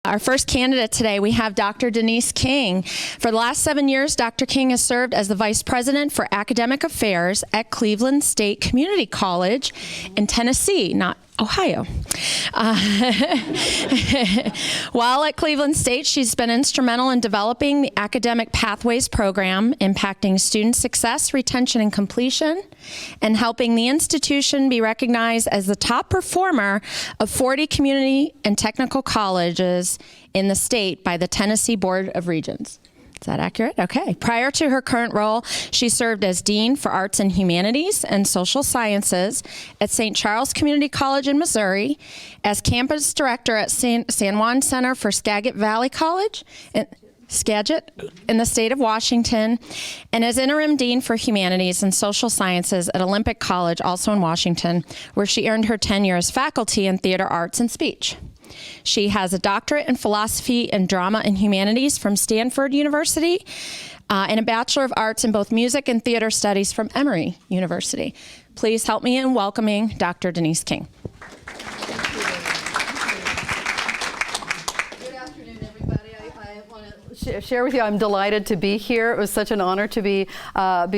Our first candidate today, we have Dr. Denise King. For the last 7 years, Dr. King has served as the Vice President for Academic Affairs at Cleveland State Community College in Tennessee, not Ohio. While at Cleveland State, she's been instrumental in developing the Academic Pathways program, impacting student success, retention, and completion, and helping the institution be recognized as the top performer of 40 community and technical colleges in the state by the Tennessee Board of Regents. Is that accurate? Okay. Prior to her current role, she served as Dean for Arts and Humanities and Social Sciences at St. Charles Community College in Missouri, as Campus Director at San Juan Center for Skagit Valley College in Skagit in the state of Washington, and as Interim Dean for Humanities and Social Sciences at Olympic College, also in Washington, where she earned her tenure as faculty in theater arts and speech. She has a doctorate in philosophy and drama and humanities from Stanford University and a Bachelor of Arts in both music and theater studies from Emory University. Please help me in welcoming Dr. Denise King. Good afternoon, everybody. I want to share with you, I'm delighted to be here. It was such an honor to be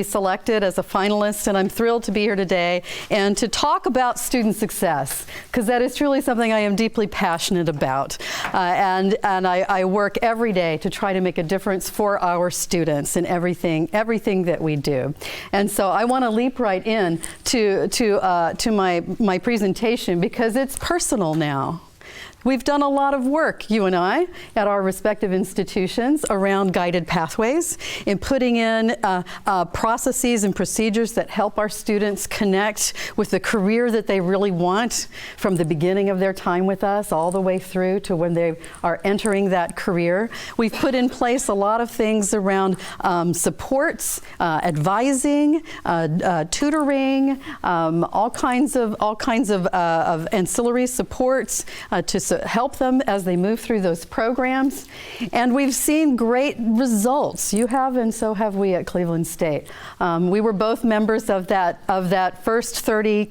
selected as a finalist, and I'm thrilled to be here today and to talk about student success, because that is truly something I am deeply passionate about. And I work every day to try to make a difference for our students in everything that we do. And so I want to leap right in to my presentation, because it's personal now. We've done a lot of work, you and I, at our respective institutions around guided pathways, in putting in processes and procedures that help our students connect with the career that they really want from the beginning of their time with us all the way through to when they are entering that career. We've put in place a lot of things around supports, advising, tutoring, all kinds of ancillary supports to help them as they move through those programs. And we've seen great results. You have, and so have we at Cleveland State. We were both members of that first 30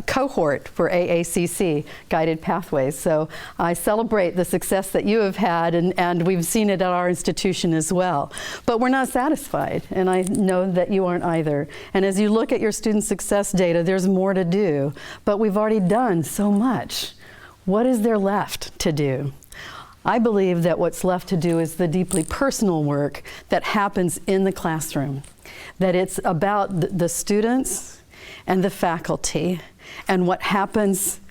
cohort for AACC, Guided Pathways. So I celebrate the success that you have had, and we've seen it at our institution as well. But we're not satisfied, and I know that you aren't either. And as you look at your student success data, there's more to do, but we've already done so much. What is there left to do? I believe that what's left to do is the deeply personal work that happens in the classroom, that it's about the students and the faculty and what happens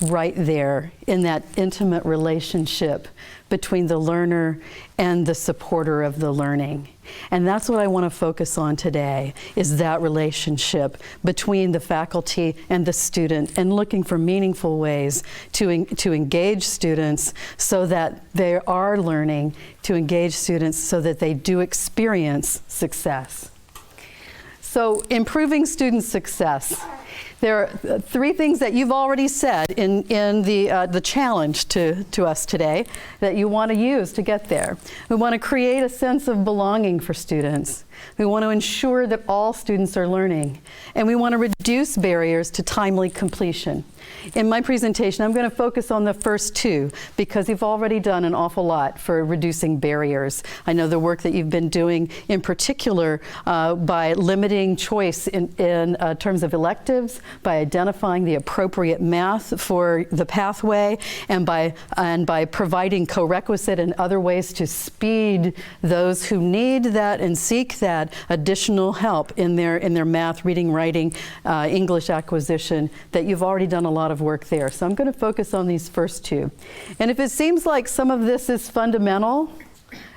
right there in that intimate relationship between the learner and the supporter of the learning. And that's what I want to focus on today, is that relationship between the faculty and the student, and looking for meaningful ways to engage students so that they are learning, to engage students so that they do experience success. So improving student success. There are three things that you've already said in the challenge to us today that you want to use to get there. We want to create a sense of belonging for students. We want to ensure that all students are learning. And we want to reduce barriers to timely completion. In my presentation, I'm going to focus on the first two, because you've already done an awful lot for reducing barriers. I know the work that you've been doing in particular by limiting choice in terms of electives, by identifying the appropriate math for the pathway, and by providing co-requisite and other ways to speed those who need that and seek that additional help in their math, reading, writing, English acquisition, that you've already done a lot of work there. So I'm going to focus on these first two. And if it seems like some of this is fundamental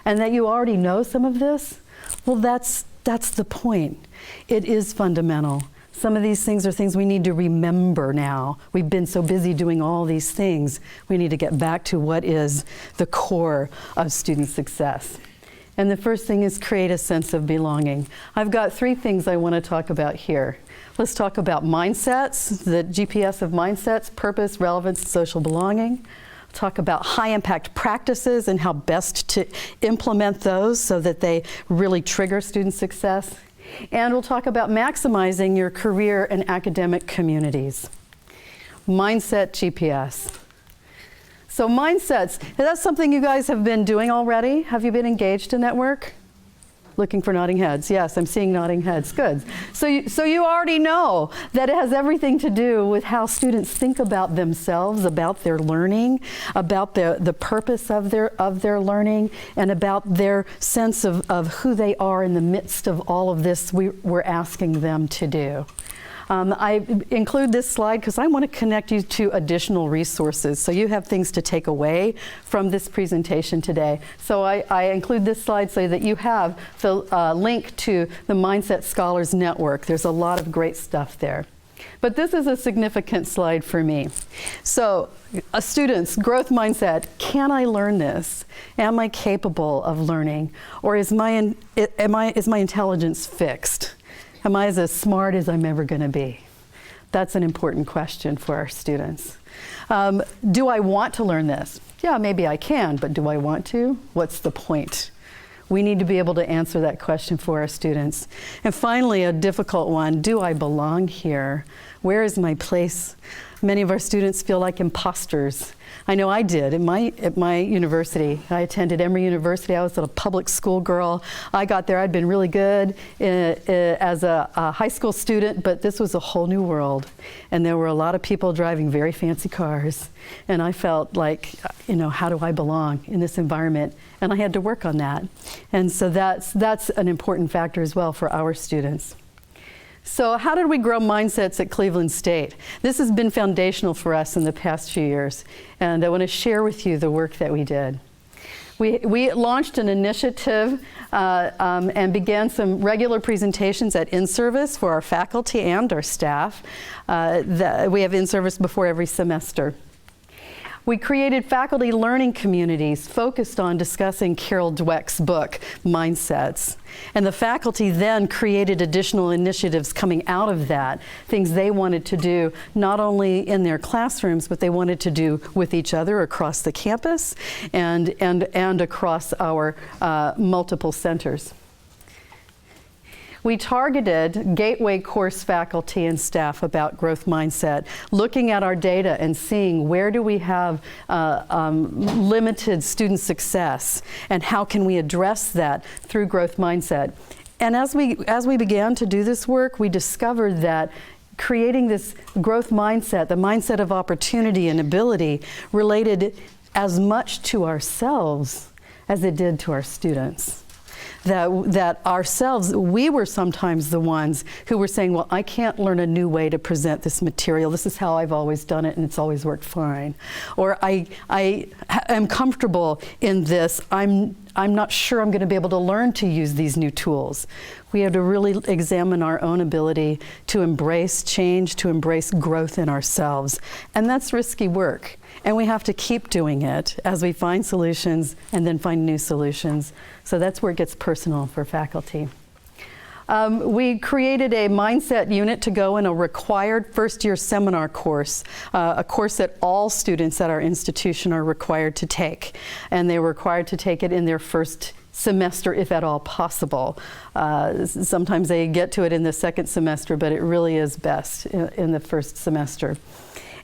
and that you already know some of this, well, that's the point. It is fundamental. Some of these things are things we need to remember now. We've been so busy doing all these things. We need to get back to what is the core of student success. And the first thing is create a sense of belonging. I've got three things I want to talk about here. Let's talk about mindsets, the GPS of mindsets: purpose, relevance, social belonging. Talk about high impact practices and how best to implement those so that they really trigger student success. And we'll talk about maximizing your career and academic communities. Mindset GPS. So mindsets, is that something you guys have been doing already? Have you been engaged in that work? Looking for nodding heads. Yes, I'm seeing nodding heads. Good. So you already know that it has everything to do with how students think about themselves, about their learning, about the purpose of their learning, and about their sense of who they are in the midst of all of this we're asking them to do. I include this slide because I want to connect you to additional resources so you have things to take away from this presentation today. So I include this slide so that you have the link to the Mindset Scholars Network. There's a lot of great stuff there. But this is a significant slide for me. So a student's growth mindset, can I learn this? Am I capable of learning? Or is my intelligence fixed? Am I as smart as I'm ever going to be? That's an important question for our students. Do I want to learn this? Yeah, maybe I can, but do I want to? What's the point? We need to be able to answer that question for our students. And finally, a difficult one, do I belong here? Where is my place? Many of our students feel like imposters. I know I did at my university. I attended Emory University. I was a public school girl. I got there. I'd been really good as a high school student, but this was a whole new world. And there were a lot of people driving very fancy cars. And I felt like, how do I belong in this environment? And I had to work on that. And so that's an important factor as well for our students. So how did we grow mindsets at Cleveland State? This has been foundational for us in the past few years, and I want to share with you the work that we did. We launched an initiative and began some regular presentations at in-service for our faculty and our staff. We have in-service before every semester. We created faculty learning communities focused on discussing Carol Dweck's book, Mindsets. And the faculty then created additional initiatives coming out of that, things they wanted to do not only in their classrooms, but they wanted to do with each other across the campus and across our multiple centers. We targeted gateway course faculty and staff about growth mindset, looking at our data and seeing where do we have limited student success and how can we address that through growth mindset. And as we began to do this work, we discovered that creating this growth mindset, the mindset of opportunity and ability, related as much to ourselves as it did to our students. That ourselves, we were sometimes the ones who were saying, well, I can't learn a new way to present this material. This is how I've always done it and it's always worked fine. Or I am comfortable in this. I'm not sure I'm going to be able to learn to use these new tools. We have to really examine our own ability to embrace change, to embrace growth in ourselves. And that's risky work. And we have to keep doing it as we find solutions and then find new solutions. So that's where it gets personal for faculty. We created a mindset unit to go in a required first-year seminar course, a course that all students at our institution are required to take. And they're required to take it in their first semester, if at all possible. Sometimes they get to it in the second semester, but it really is best in the first semester.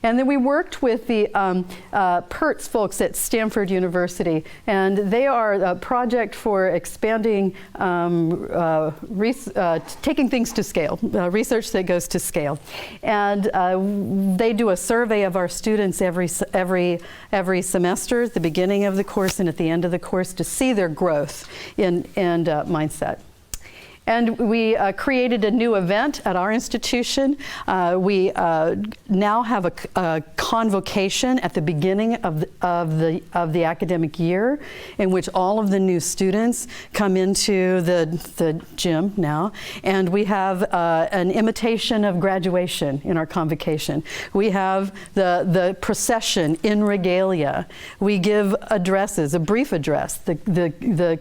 And then we worked with the PERTS folks at Stanford University, and they are a project for expanding, taking things to scale, research that goes to scale. And they do a survey of our students every semester, at the beginning of the course and at the end of the course, to see their growth in mindset. And we created a new event at our institution. We now have a convocation at the beginning of the academic year, in which all of the new students come into the gym now, and we have an imitation of graduation in our convocation. We have the procession in regalia. We give addresses, a brief address. The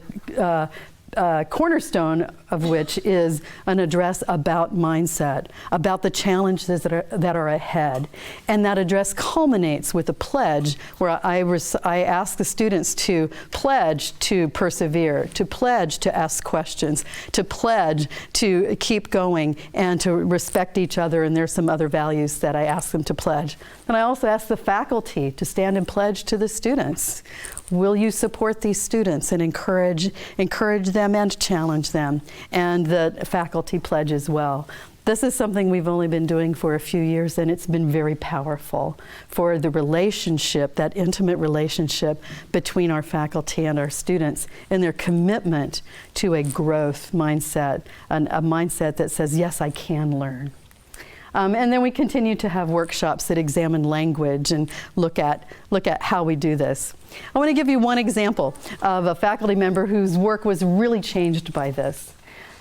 cornerstone of which is an address about mindset, about the challenges that are ahead. And that address culminates with a pledge where I ask the students to pledge to persevere, to pledge to ask questions, to pledge to keep going and to respect each other. And there's some other values that I ask them to pledge. And I also ask the faculty to stand and pledge to the students. Will you support these students and encourage them and challenge them? And the faculty pledge as well. This is something we've only been doing for a few years, and it's been very powerful for the relationship, that intimate relationship between our faculty and our students and their commitment to a growth mindset, a mindset that says, yes, I can learn. And then we continue to have workshops that examine language and look at how we do this. I want to give you one example of a faculty member whose work was really changed by this.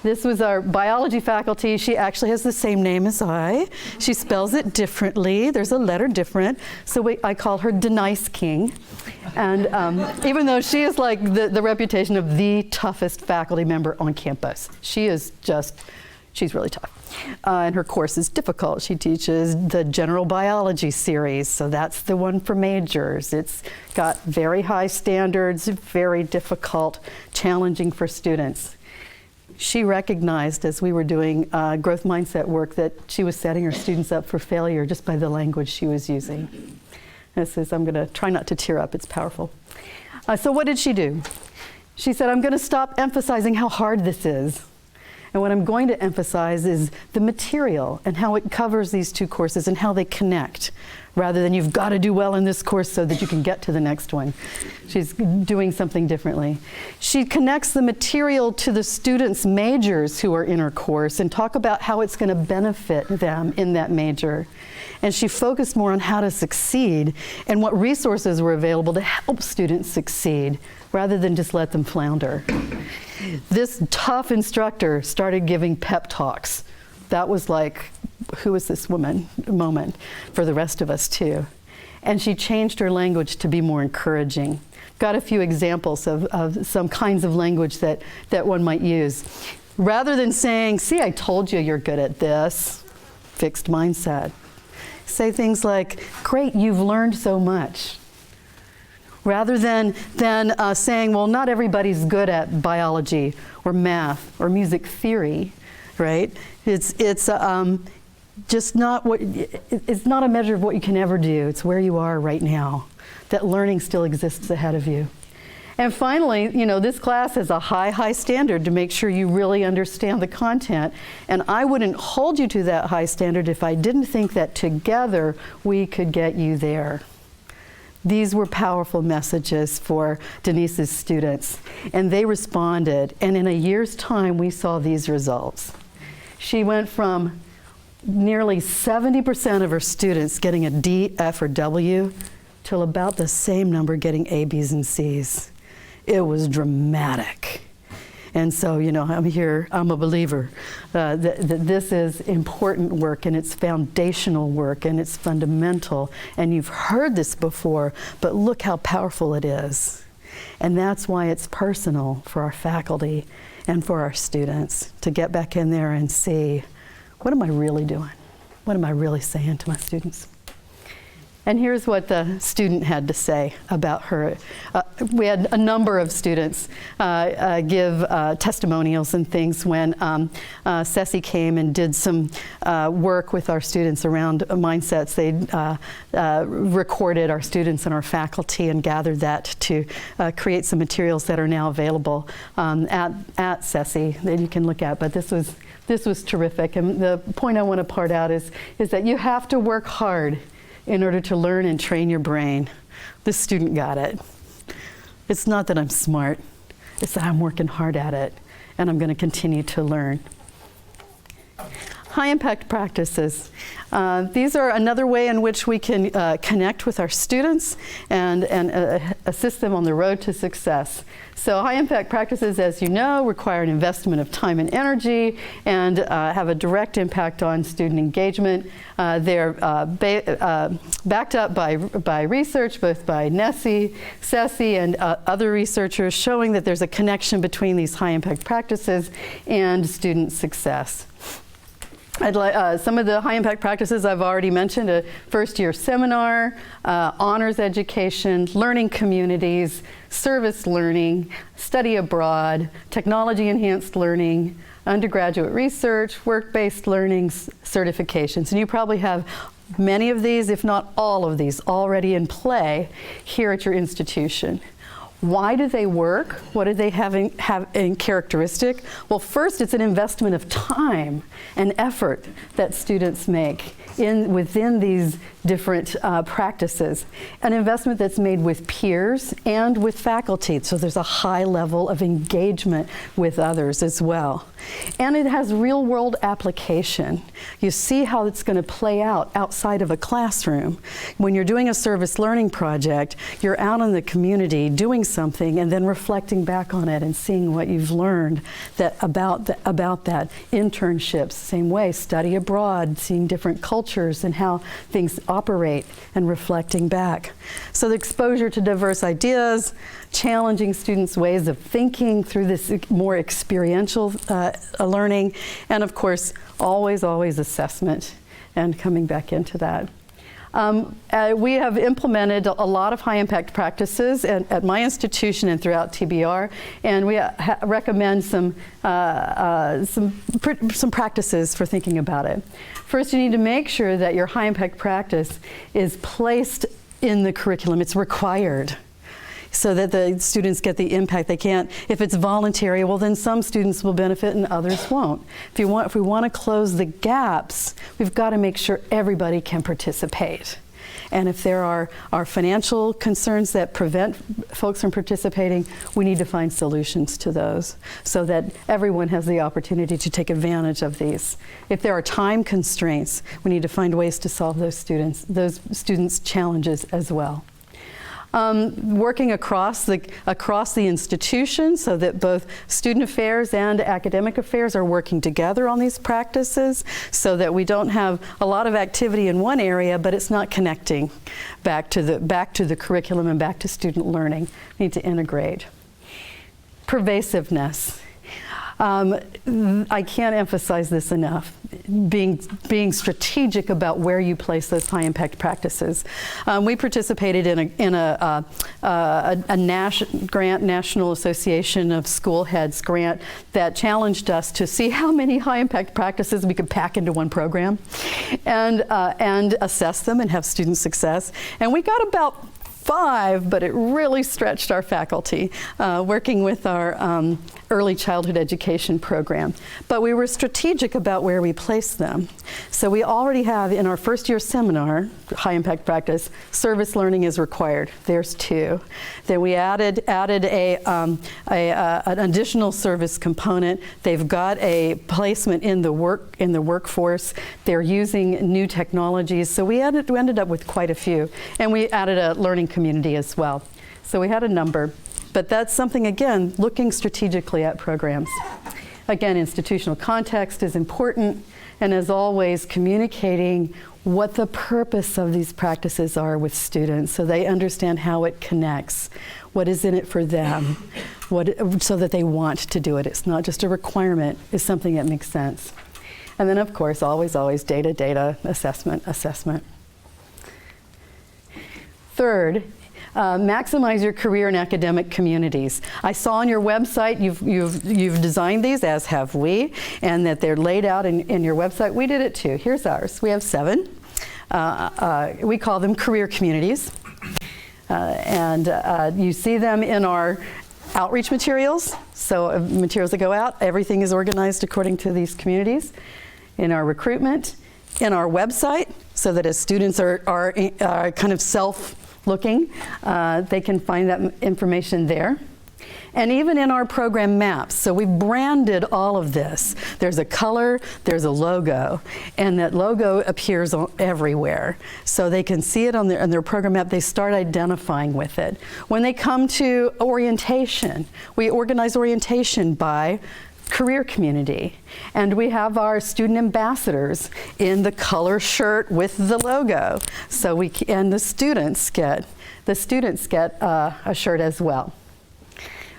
This was our biology faculty. She actually has the same name as I. She spells it differently. There's a letter different. So I call her Denise King. And even though she is like the reputation of the toughest faculty member on campus, she's really tough. And her course is difficult. She teaches the general biology series, so that's the one for majors. It's got very high standards, very difficult, challenging for students. She recognized as we were doing growth mindset work that she was setting her students up for failure just by the language she was using. I'm going to try not to tear up, it's powerful. So what did she do? She said, I'm going to stop emphasizing how hard this is. And what I'm going to emphasize is the material and how it covers these two courses and how they connect, rather than you've got to do well in this course so that you can get to the next one. She's doing something differently. She connects the material to the students' majors who are in her course and talk about how it's going to benefit them in that major. And she focused more on how to succeed and what resources were available to help students succeed, rather than just let them flounder. This tough instructor started giving pep talks. That was like, who is this woman moment for the rest of us too. And she changed her language to be more encouraging. Got a few examples of some kinds of language that one might use. Rather than saying, see, I told you you're good at this, fixed mindset. Say things like, great, you've learned so much. Rather than saying, well, not everybody's good at biology or math or music theory, right? It's just not it's not a measure of what you can ever do. It's where you are right now. That learning still exists ahead of you. And finally, this class has a high standard to make sure you really understand the content. And I wouldn't hold you to that high standard if I didn't think that together we could get you there. These were powerful messages for Denise's students, and they responded. And in a year's time, we saw these results. She went from nearly 70% of her students getting a D, F, or W, till about the same number getting A, B's, and C's. It was dramatic. And so, I'm a believer that this is important work, and it's foundational work, and it's fundamental. And you've heard this before, but look how powerful it is. And that's why it's personal for our faculty and for our students to get back in there and see, what am I really doing? What am I really saying to my students? And here's what the student had to say about her. We had a number of students give testimonials and things when Ceci came and did some work with our students around mindsets. They recorded our students and our faculty and gathered that to create some materials that are now available at Ceci that you can look at. But this was terrific. And the point I want to part out is that you have to work hard in order to learn and train your brain. This student got it. It's not that I'm smart, it's that I'm working hard at it, and I'm going to continue to learn. High impact practices. These are another way in which we can connect with our students and assist them on the road to success. So high impact practices, as you know, require an investment of time and energy and have a direct impact on student engagement. They're backed up by research, both by Nessie, Ceci, and other researchers, showing that there's a connection between these high impact practices and student success. Some of the high impact practices I've already mentioned: a first year seminar, honors education, learning communities, service learning, study abroad, technology enhanced learning, undergraduate research, work-based learning, certifications. And you probably have many of these, if not all of these, already in play here at your institution. Why do they work? What do they have in characteristic? Well, first, it's an investment of time and effort that students make within these different practices. An investment that's made with peers and with faculty, so there's a high level of engagement with others as well. And it has real-world application. You see how it's going to play out outside of a classroom. When you're doing a service learning project, you're out in the community doing something and then reflecting back on it and seeing what you've learned about that. Internships, same way, study abroad, seeing different cultures and how things operate and reflecting back. So the exposure to diverse ideas, challenging students' ways of thinking through this more experiential learning, and of course, always assessment and coming back into that. We have implemented a lot of high impact practices at my institution and throughout TBR, and we recommend some practices for thinking about it. First, you need to make sure that your high impact practice is placed in the curriculum. It's required, so that the students get the impact. They can't, if it's voluntary, well then some students will benefit and others won't. If we want to close the gaps, we've got to make sure everybody can participate. And if there are financial concerns that prevent folks from participating, we need to find solutions to those so that everyone has the opportunity to take advantage of these. If there are time constraints, we need to find ways to solve those students' challenges as well. Working across the institution so that both student affairs and academic affairs are working together on these practices, so that we don't have a lot of activity in one area, but it's not connecting back to the curriculum and back to student learning. We need to integrate. Pervasiveness. I can't emphasize this enough. Being strategic about where you place those high impact practices. We participated in a National Association of School Heads grant that challenged us to see how many high impact practices we could pack into one program, and assess them and have student success. And we got about 5, but it really stretched our faculty, working with our early childhood education program. But we were strategic about where we placed them. So we already have in our first year seminar, high impact practice, service learning is required. There's 2. Then we added an additional service component. They've got a placement in the workforce. They're using new technologies. So we ended up with quite a few. And we added a learning community as well. So we had a number. But that's something, again, looking strategically at programs. Again, institutional context is important, and as always, communicating what the purpose of these practices are with students so they understand how it connects, what is in it for them, so that they want to do it. It's not just a requirement, it's something that makes sense. And then, of course, always data, assessment. Third, maximize your career and academic communities. I saw on your website you've designed these, as have we, and that they're laid out in your website. We did it too. Here's ours. We have 7. We call them career communities. And you see them in our outreach materials. So materials that go out, everything is organized according to these communities. In our recruitment, in our website, so that as students are kind of self-looking, they can find that information there. And even in our program maps, so we branded all of this. There's a color, there's a logo, and that logo appears everywhere. So they can see it on their program map, they start identifying with it. When they come to orientation, we organize orientation by career community. And we have our student ambassadors in the color shirt with the logo. So the students get a shirt as well.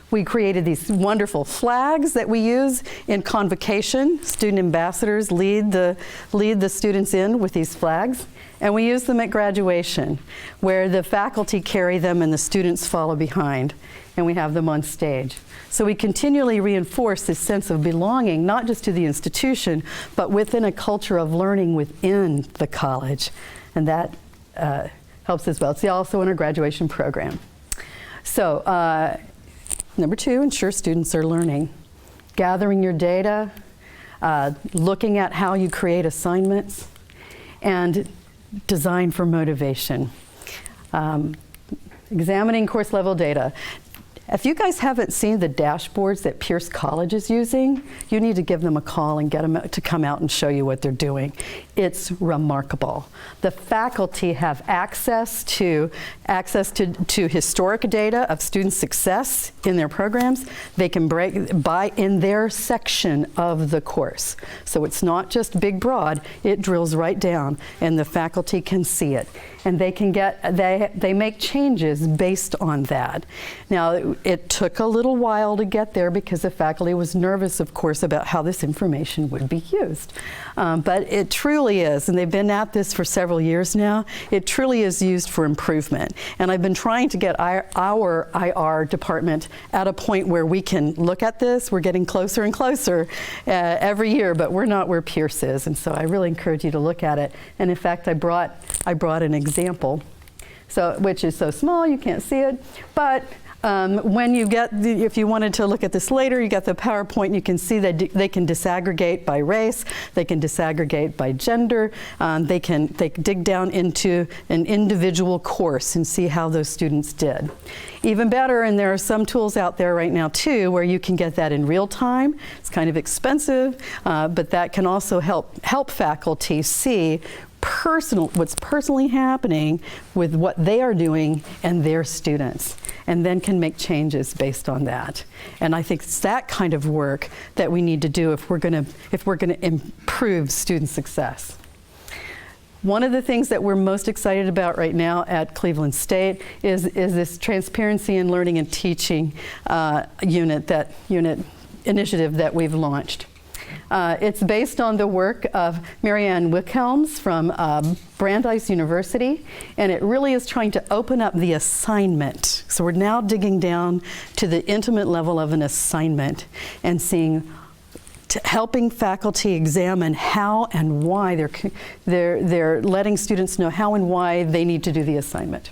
We created these wonderful flags that we use in convocation. Student ambassadors lead the students in with these flags. And we use them at graduation, where the faculty carry them and the students follow behind. And we have them on stage. So we continually reinforce this sense of belonging, not just to the institution, but within a culture of learning within the college. And that helps as well. It's also in our graduation program. So, number 2, ensure students are learning. Gathering your data, looking at how you create assignments, and design for motivation. Examining course level data. If you guys haven't seen the dashboards that Pierce College is using, you need to give them a call and get them to come out and show you what they're doing. It's remarkable. The faculty have access to historic data of student success in their programs. They can buy in their section of the course. So it's not just big broad, it drills right down and the faculty can see it. And they make changes based on that. Now, it took a little while to get there because the faculty was nervous, of course, about how this information would be used. But it truly is, and they've been at this for several years now, it truly is used for improvement. And I've been trying to get our IR department at a point where we can look at this. We're getting closer and closer every year, but we're not where Pierce is. And so I really encourage you to look at it. And in fact, I brought an example, which is so small you can't see it, but when you get, if you wanted to look at this later, you got the PowerPoint, you can see that they can disaggregate by race, they can disaggregate by gender, they dig down into an individual course and see how those students did. Even better, and there are some tools out there right now too, where you can get that in real time. It's kind of expensive, but that can also help faculty see what's personally happening with what they are doing and their students, and then can make changes based on that. And I think it's that kind of work that we need to do if we're going to improve student success. One of the things that we're most excited about right now at Cleveland State is this Transparency in Learning and Teaching unit initiative that we've launched. It's based on the work of Marianne Wickhelms from Brandeis University, and it really is trying to open up the assignment. So we're now digging down to the intimate level of an assignment and helping faculty examine how and why they're letting students know how and why they need to do the assignment.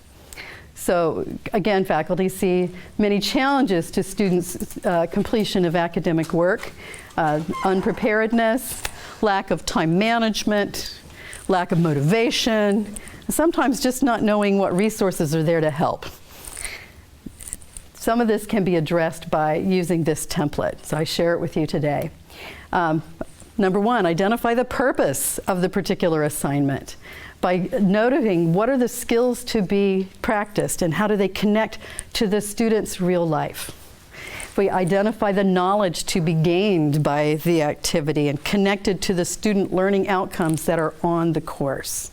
So again, faculty see many challenges to students' completion of academic work. Unpreparedness, lack of time management, lack of motivation, sometimes just not knowing what resources are there to help. Some of this can be addressed by using this template, so I share it with you today. Number 1, identify the purpose of the particular assignment by noting what are the skills to be practiced and how do they connect to the student's real life. We identify the knowledge to be gained by the activity and connected to the student learning outcomes that are on the course.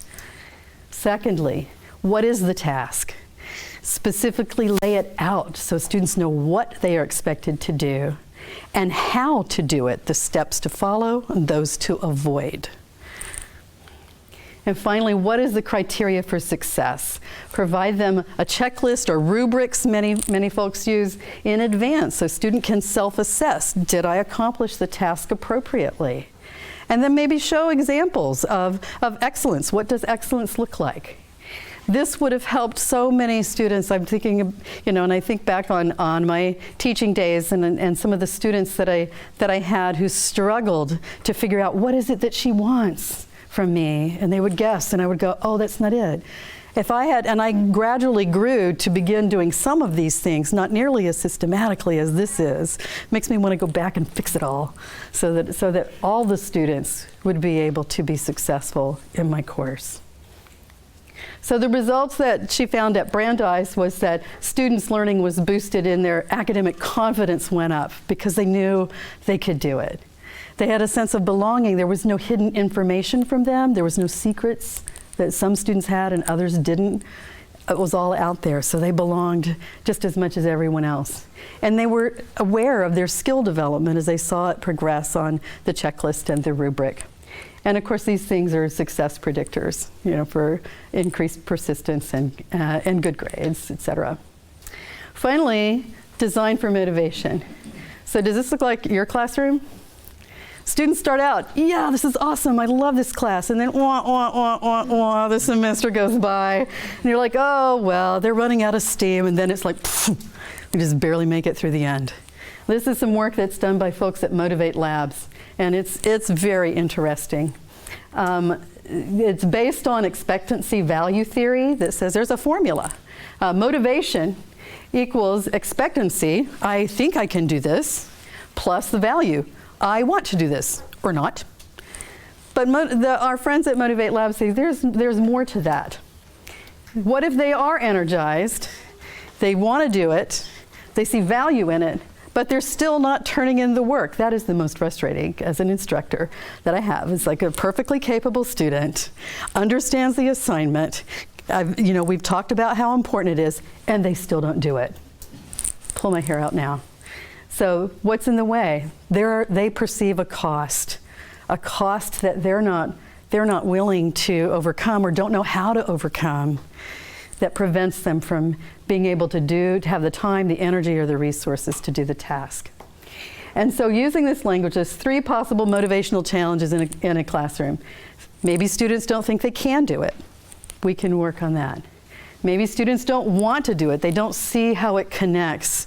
Secondly, what is the task? Specifically lay it out so students know what they are expected to do and how to do it, the steps to follow and those to avoid. And finally, what is the criteria for success? Provide them a checklist or rubrics many folks use in advance so a student can self-assess. Did I accomplish the task appropriately? And then maybe show examples of excellence. What does excellence look like? This would have helped so many students. I'm thinking, and I think back on my teaching days and some of the students that I had who struggled to figure out what is it that she wants from me, and they would guess, and I would go, oh, that's not it. If I had, and I gradually grew to begin doing some of these things, not nearly as systematically as this is, makes me want to go back and fix it all so that all the students would be able to be successful in my course. So the results that she found at Brandeis was that students' learning was boosted and their academic confidence went up because they knew they could do it. They had a sense of belonging. There was no hidden information from them. There was no secrets that some students had and others didn't. It was all out there, so they belonged just as much as everyone else. And they were aware of their skill development as they saw it progress on the checklist and the rubric. And of course, these things are success predictors, for increased persistence and good grades, etc. Finally, design for motivation. So does this look like your classroom? Students start out, yeah, this is awesome, I love this class, and then the semester goes by, and you're like, oh, well, they're running out of steam, and then it's like, we just barely make it through the end. This is some work that's done by folks at Motivate Labs, and it's very interesting. It's based on expectancy value theory that says there's a formula. Motivation equals expectancy, I think I can do this, plus the value. I want to do this, or not. But our friends at Motivate Labs say there's more to that. What if they are energized, they want to do it, they see value in it, but they're still not turning in the work? That is the most frustrating as an instructor that I have. It's like a perfectly capable student, understands the assignment, we've talked about how important it is, and they still don't do it. Pull my hair out now. So what's in the way? They perceive a cost that they're not willing to overcome or don't know how to overcome, that prevents them from being able to have the time, the energy, or the resources to do the task. And so using this language, there's 3 possible motivational challenges in a classroom. Maybe students don't think they can do it. We can work on that. Maybe students don't want to do it. They don't see how it connects.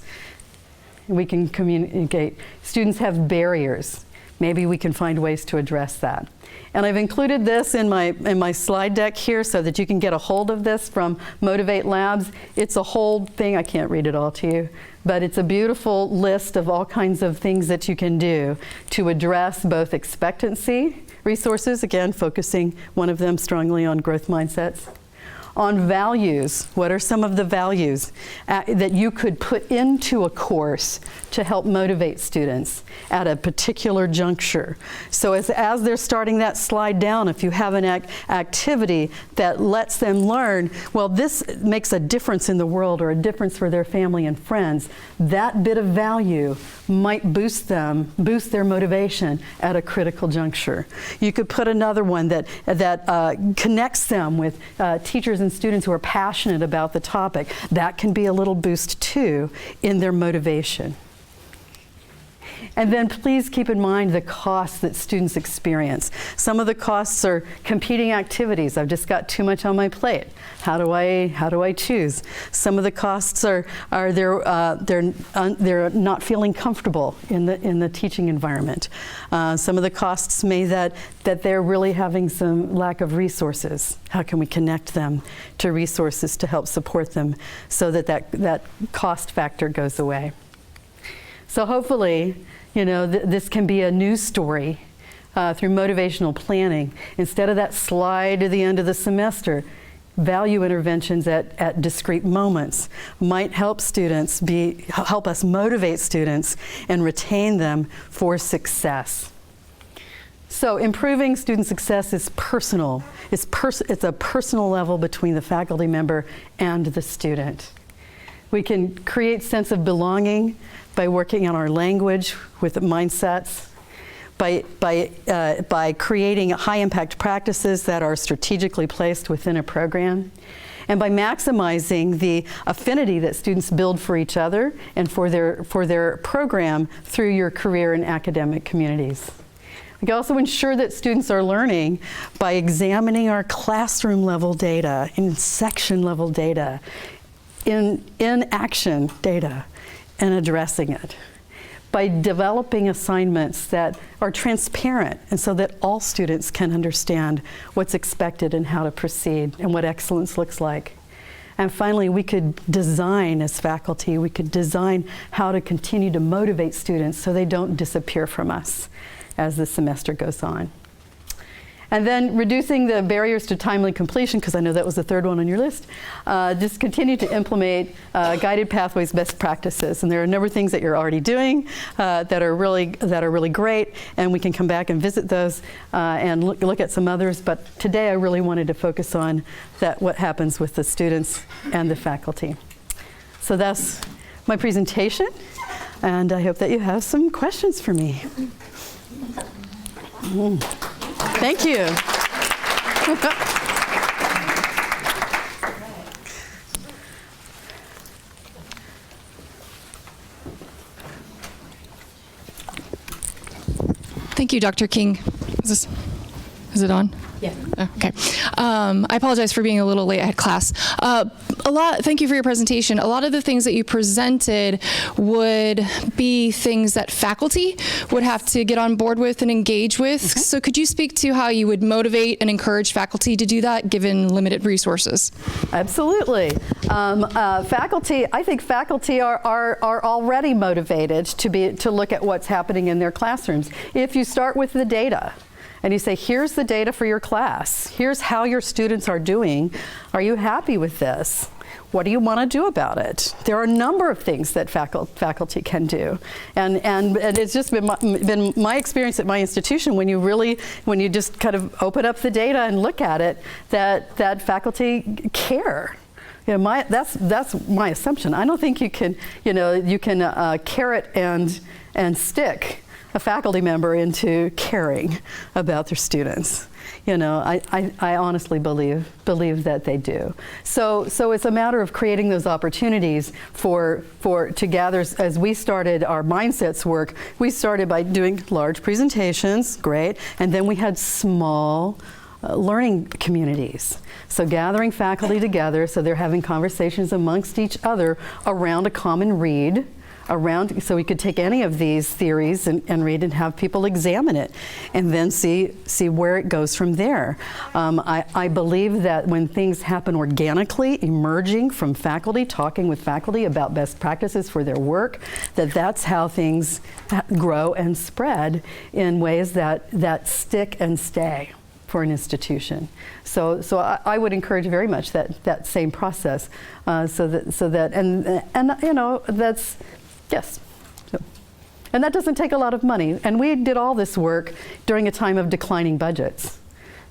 We can communicate. Students have barriers. Maybe we can find ways to address that. And I've included this in my slide deck here so that you can get a hold of this from Motivate Labs. It's a whole thing. I can't read it all to you, but it's a beautiful list of all kinds of things that you can do to address both expectancy resources, again, focusing one of them strongly on growth mindsets. On values, what are some of the values that you could put into a course to help motivate students at a particular juncture? So as they're starting that slide down, if you have an activity that lets them learn, well, this makes a difference in the world or a difference for their family and friends, that bit of value might boost their motivation at a critical juncture. You could put another one that connects them with teachers and students who are passionate about the topic. That can be a little boost too in their motivation. And then please keep in mind the costs that students experience. Some of the costs are competing activities. I've just got too much on my plate. How do I choose? Some of the costs are they're not feeling comfortable in the teaching environment. Some of the costs may that they're really having some lack of resources. How can we connect them to resources to help support them so that cost factor goes away? So hopefully, this can be a news story through motivational planning. Instead of that slide to the end of the semester, value interventions at discrete moments might help us motivate students and retain them for success. So improving student success is personal. It's a personal level between the faculty member and the student. We can create sense of belonging by working on our language with mindsets, by creating high-impact practices that are strategically placed within a program, and by maximizing the affinity that students build for each other and for their program through your career and academic communities. We can also ensure that students are learning by examining our classroom-level data, in section-level data, in action data, and addressing it. by developing assignments that are transparent and so that all students can understand what's expected and how to proceed and what excellence looks like. And finally, we could design as faculty, we could design how to continue to motivate students so they don't disappear from us as the semester goes on. And then reducing the barriers to timely completion, because I know that was the third one on your list. Just continue to implement guided pathways best practices. And there are a number of things that you're already doing that are really great, and we can come back and visit those and look at some others. But today I really wanted to focus on what happens with the students and the faculty. So that's my presentation, and I hope that you have some questions for me. Thank you. Thank you, Dr. King. Is it on? Yeah. Okay. I apologize for being a little late. I had class. Thank you for your presentation. A lot of the things that you presented would be things that faculty would have to get on board with and engage with. Okay. So could you speak to how you would motivate and encourage faculty to do that given limited resources? Absolutely. I think faculty are already motivated to look at what's happening in their classrooms. If you start with the data, and you say, here's the data for your class. Here's how your students are doing. Are you happy with this? What do you want to do about it? There are a number of things that faculty can do. And it's just been my experience at my institution when you just kind of open up the data and look at it, that faculty care. You know, that's my assumption. I don't think you can carrot and stick a faculty member into caring about their students. You know, I honestly believe that they do. So it's a matter of creating those opportunities to gather. As we started our mindsets work, we started by doing large presentations, great, and then we had small learning communities. So gathering faculty together so they're having conversations amongst each other around a common read, so we could take any of these theories and read and have people examine it and then see where it goes from there. I believe that when things happen organically, emerging from faculty, talking with faculty about best practices for their work, that's how things grow and spread in ways that stick and stay for an institution. So I would encourage very much that same process so that you know, that's. Yes. And that doesn't take a lot of money. And we did all this work during a time of declining budgets.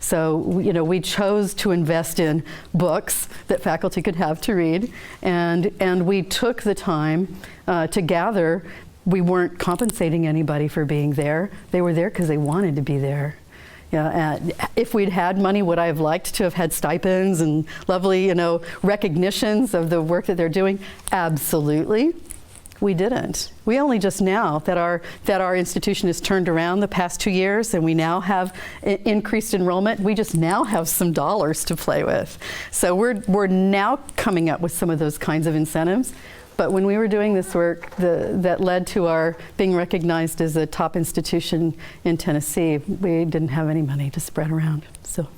So, you know, we chose to invest in books that faculty could have to read. And we took the time to gather. We weren't compensating anybody for being there. They were there because they wanted to be there. Yeah, if we'd had money, would I have liked to have had stipends and lovely, you know, recognitions of the work that they're doing? Absolutely. We didn't. We only just now that our institution has turned around the past 2 years and we now have increased enrollment, we just now have some dollars to play with. So we're now coming up with some of those kinds of incentives. But when we were doing this work that led to our being recognized as a top institution in Tennessee, we didn't have any money to spread around. So.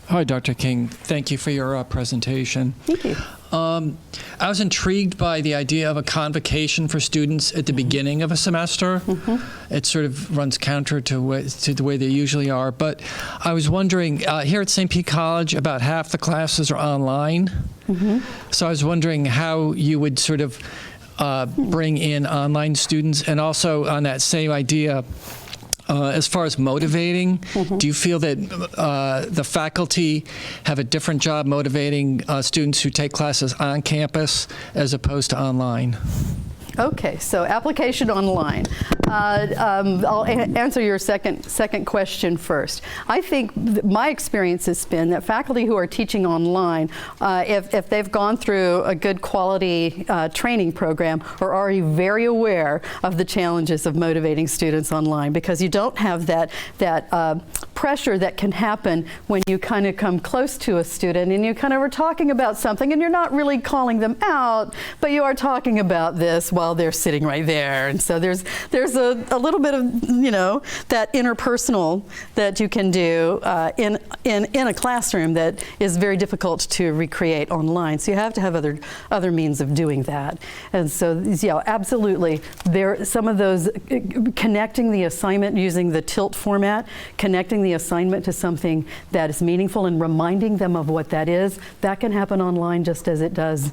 Hi, Dr. King. Thank you for your presentation. Thank you. I was intrigued by the idea of a convocation for students at the beginning of a semester. Mm-hmm. It sort of runs counter to the way they usually are. But I was wondering, here at St. Pete College, about half the classes are online. Mm-hmm. So I was wondering how you would sort of bring in online students. And also on that same idea, as far as motivating, mm-hmm. do you feel that the faculty have a different job motivating students who take classes on campus as opposed to online? Okay, so application online. I'll answer your second question first. I think my experience has been that faculty who are teaching online, if they've gone through a good quality training program, are already very aware of the challenges of motivating students online, because you don't have that pressure that can happen when you kind of come close to a student and you kind of are talking about something and you're not really calling them out, but you are talking about this while they're sitting right there. And so there's a little bit of, you know, that interpersonal that you can do in a classroom that is very difficult to recreate online. So you have to have other means of doing that. And so, yeah, absolutely. Some of those, connecting the assignment using the tilt format, connecting the assignment to something that is meaningful and reminding them of what that is, that can happen online just as it does,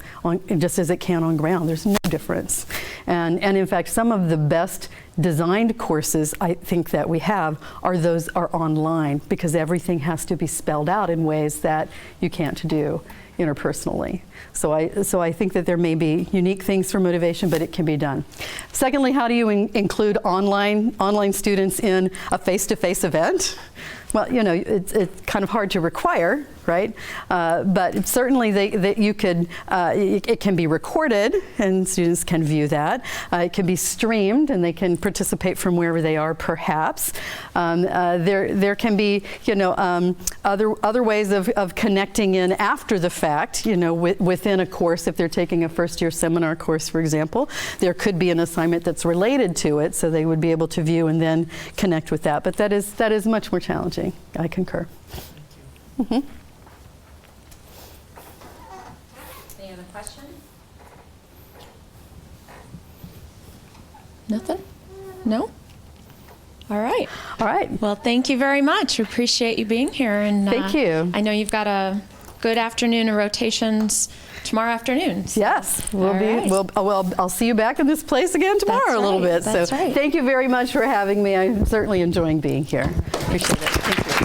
just as it can on ground. There's no difference. And in fact, some of the best designed courses I think that we have are online, because everything has to be spelled out in ways that you can't do interpersonally. So I think that there may be unique things for motivation, but it can be done. Secondly, how do you include online students in a face-to-face event? Well, you know, it's kind of hard to require, right? But certainly you could, it can be recorded and students can view that. It can be streamed and they can participate from wherever they are, perhaps. There can be, you know, other ways of connecting in after the fact, you know, within a course. If they're taking a first-year seminar course, for example, there could be an assignment that's related to it, so they would be able to view and then connect with that. But that is much more challenging. I concur. Mm-hmm. Any other questions? Nothing? No? All right. All right. Well, thank you very much. We appreciate you being here. And thank you. I know you've got a good afternoon of rotations tomorrow afternoon. So. Yes, I'll see you back in this place again tomorrow a little bit. That's right. Thank you very much for having me. I'm certainly enjoying being here. Appreciate it. Thank you.